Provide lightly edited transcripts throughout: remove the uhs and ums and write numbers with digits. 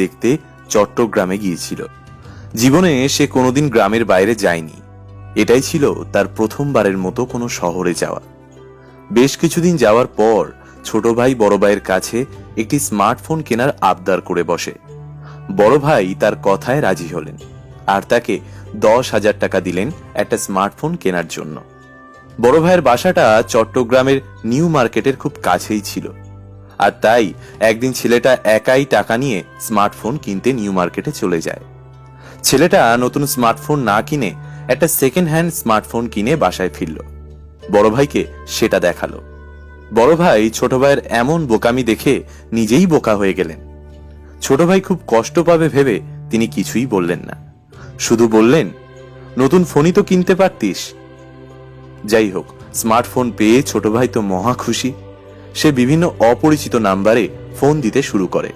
দেখতে চট্টগ্রামে গিয়েছিল। জীবনে সে কোনোদিন গ্রামের বাইরে যায়নি। এটাই ছিল তার প্রথমবারের মতো কোনো শহরে যাওয়া। বেশ কিছুদিন যাওয়ার পর ছোট ভাই বড় ভাইয়ের কাছে একটি স্মার্টফোন কেনার আবদার করে বসে। বড় ভাই তার কথায় রাজি হলেন আর তাকে 10,000 টাকা দিলেন একটা স্মার্টফোন কেনার জন্য। বড় ভাইয়ের বাসাটা চট্টগ্রামের নিউ মার্কেটের খুব কাছেই ছিল, আর তাই একদিন ছেলেটা একাই টাকা নিয়ে স্মার্টফোন কিনতে নিউ মার্কেটে চলে যায়। ছেলেটা নতুন স্মার্টফোন না কিনে একটা সেকেন্ড হ্যান্ড স্মার্টফোন কিনে বাসায় ফিরল। বড় ভাইকে সেটা দেখালো। বড় ভাই ছোট ভাইয়ের এমন বোকামি দেখে নিজেই বোকা হয়ে গেলেন। ছোট ভাই খুব কষ্ট পাবে ভেবে তিনি কিছুই বললেন না, শুধু বললেন, নতুন ফোনই তো কিনতে পারতিস। যাই হোক, স্মার্টফোন পেয়ে ছোট ভাই তো মহা খুশি। সে বিভিন্ন অপরিচিত নাম্বারে ফোন দিতে শুরু করে,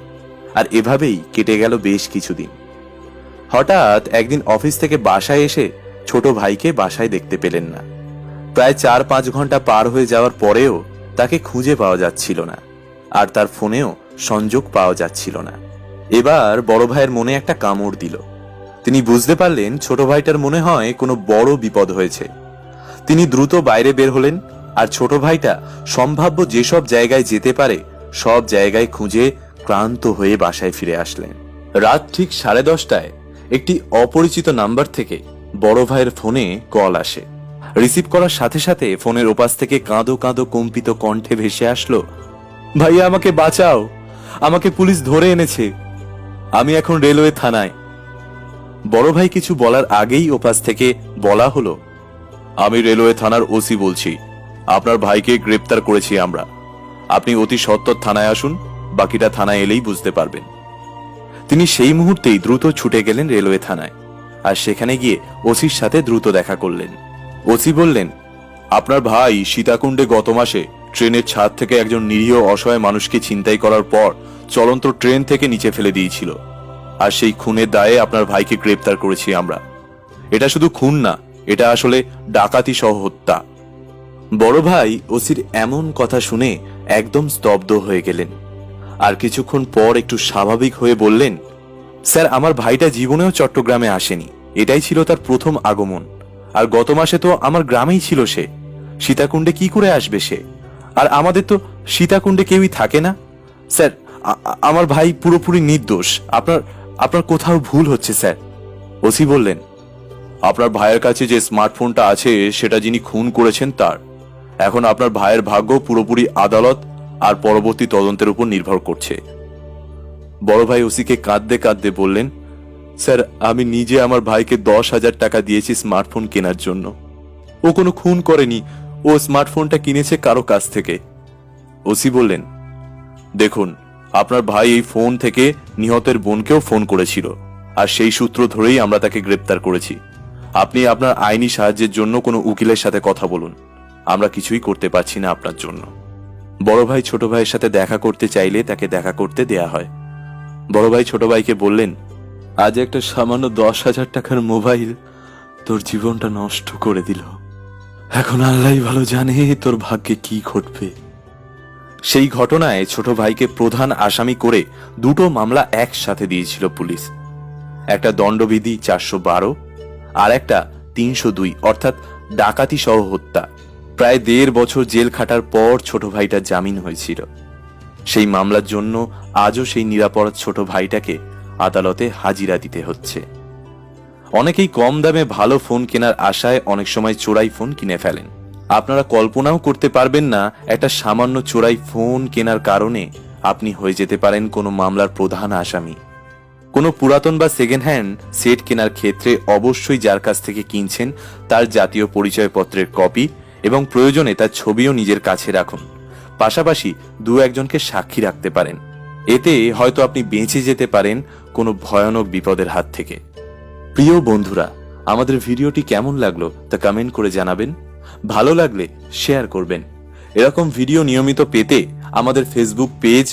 আর এভাবেই কেটে গেল বেশ কিছুদিন। হঠাৎ একদিন অফিস থেকে বাসায় এসে ছোট ভাইকে বাসায় দেখতে পেলেন না। প্রায় 4-5 ঘন্টা পার হয়ে যাওয়ার পরেও তাকে খুঁজে পাওয়া যাচ্ছিল না, আর তার ফোনেও সংযোগ পাওয়া যাচ্ছিল না। এবার বড় ভাইয়ের মনে একটা কামড় দিল। তিনি বুঝতে পারলেন ছোট ভাইটার মনে হয় কোনো বড় বিপদ হয়েছে। তিনি দ্রুত বাইরে বের হলেন, আর ছোট ভাইটা সম্ভাব্য যেসব জায়গায় যেতে পারে সব জায়গায় খুঁজে ক্লান্ত হয়ে বাসায় ফিরে আসলেন। রাত ঠিক 10:30টায় একটি অপরিচিত নাম্বার থেকে বড় ভাইয়ের ফোনে কল আসে। রিসিভ করার সাথে সাথে ফোনের ওপাশ থেকে কাঁদো কাঁদো কম্পিত কণ্ঠে ভেসে আসলো, ভাইয়া আমাকে বাঁচাও, আমাকে পুলিশ ধরে এনেছে, আমি এখন রেলওয়ে থানায়। বড় ভাই কিছু বলার আগেই ওপাশ থেকে বলা হলো, আমি রেলওয়ে থানার ওসি বলছি, আপনার ভাইকে গ্রেপ্তার করেছি আমরা। আপনি অতি সত্বর থানায় আসুন, বাকিটা থানায় এলেই বুঝতে পারবেন। তিনি সেই মুহূর্তেই দ্রুত ছুটে গেলেন রেলওয়ে থানায়, আর সেখানে গিয়ে ওসির সাথে দ্রুত দেখা করলেন। ওসি বললেন, আপনার ভাই সীতাকুণ্ডে গত মাসে ট্রেনের ছাদ থেকে একজন নিরীহ অসহায় মানুষকে ছিনতাই করার পর চলন্ত ট্রেন থেকে নিচে ফেলে দিয়েছিল, আর সেই খুনের দায়ে আপনার ভাইকে গ্রেপ্তার করেছি আমরা। এটা শুধু খুন না, এটা আসলে ডাকাতি সহ হত্যা। বড় ভাই ওসির এমন কথা শুনে একদম স্তব্ধ হয়ে গেলেন, আর কিছুক্ষণ পর একটু স্বাভাবিক হয়ে বললেন, স্যার, আমার ভাইটা জীবনেও চট্টগ্রামে আসেনি, এটাই ছিল তার প্রথম আগমন। আর গত মাসে তো আমার গ্রামেই ছিল সে, সীতাকুণ্ডে কি করে আসবে সে? আর আমাদের তো সীতাকুণ্ডে কেউই থাকে না। স্যার, আমার ভাই পুরোপুরি নির্দোষ, আপনার কোথাও ভুল হচ্ছে স্যার। ওসি বললেন, আপনার ভাইয়ের কাছে যে স্মার্টফোনটা আছে সেটা যিনি খুন করেছেন তার। এখন আপনার ভাইয়ের ভাগ্য পুরোপুরি আদালত আর পরবর্তী তদন্তের উপর নির্ভর করছে। বড় ভাই ওসিকে কাঁদতে কাঁদতে বললেন, স্যার, আমি নিজে আমার ভাইকে 10,000 টাকা দিয়েছি স্মার্টফোন কেনার জন্য। ও কোনো খুন করেনি, ও স্মার্টফোনটা কিনেছে কারো কাছ থেকে। ওসি বললেন, দেখুন, আপনার ভাই এই ফোন থেকে নিহতের বোনকেও ফোন করেছিল, আর সেই সূত্র ধরেই আমরা তাকে গ্রেপ্তার করেছি। আপনি আপনার আইনি সাহায্যের জন্য কোনো উকিলের সাথে কথা বলুন, আমরা কিছুই করতে পারছি না আপনার জন্য। বড় ভাই ছোট ভাইয়ের সাথে দেখা করতে চাইলে তাকে দেখা করতে দেয়া হয়। বড় ভাই ছোট ভাইকে বললেন, আজ একটা সামান্য 10,000 টাকার মোবাইল তোর জীবনটা নষ্ট করে দিল। এখন আল্লাহই ভালো জানে তোর ভাগ্যে কি ঘটবে। সেই ঘটনায় ছোট ভাইকে প্রধান আসামি করে 2টো মামলা একসাথে দিয়েছিল পুলিশ। একটা দণ্ডবিধি 412 আর একটা 302, অর্থাৎ ডাকাতি সহ হত্যা। প্রায় 1.5 বছর জেল খাটার পর ছোট ভাইটা জামিন হয়েছিল। সেই মামলার জন্য আজও সেই নিরাপরাধ ছোট ভাইটাকে আদালতে হাজিরা দিতে হচ্ছে। অনেকেই কম দামে ভালো ফোন কেনার আশায় অনেক সময় চোরাই ফোন কিনে ফেলেন। আপনারা কল্পনাও করতে পারবেন না একটা সামান্য চোরাই ফোন কেনার কারণে আপনি হয়ে যেতে পারেন কোনো মামলার প্রধান আসামি। কোনো পুরাতন বা সেকেন্ড হ্যান্ড সেট কেনার ক্ষেত্রে অবশ্যই যার কাছ থেকে কিনছেন তার জাতীয় পরিচয়পত্রের কপি এবং প্রয়োজনে তার ছবিও নিজের কাছে রাখুন। পাশাপাশি 2-1জনকে সাক্ষী রাখতে পারেন। এতে হয়তো আপনি বেঁচে যেতে পারেন কোনো ভয়ানক বিপদের হাত থেকে। প্রিয় বন্ধুরা, আমাদের ভিডিওটি কেমন লাগলো তা কমেন্ট করে জানাবেন। ভালো লাগলে শেয়ার করবেন। এরকম ভিডিও নিয়মিত পেতে আমাদের ফেসবুক পেজ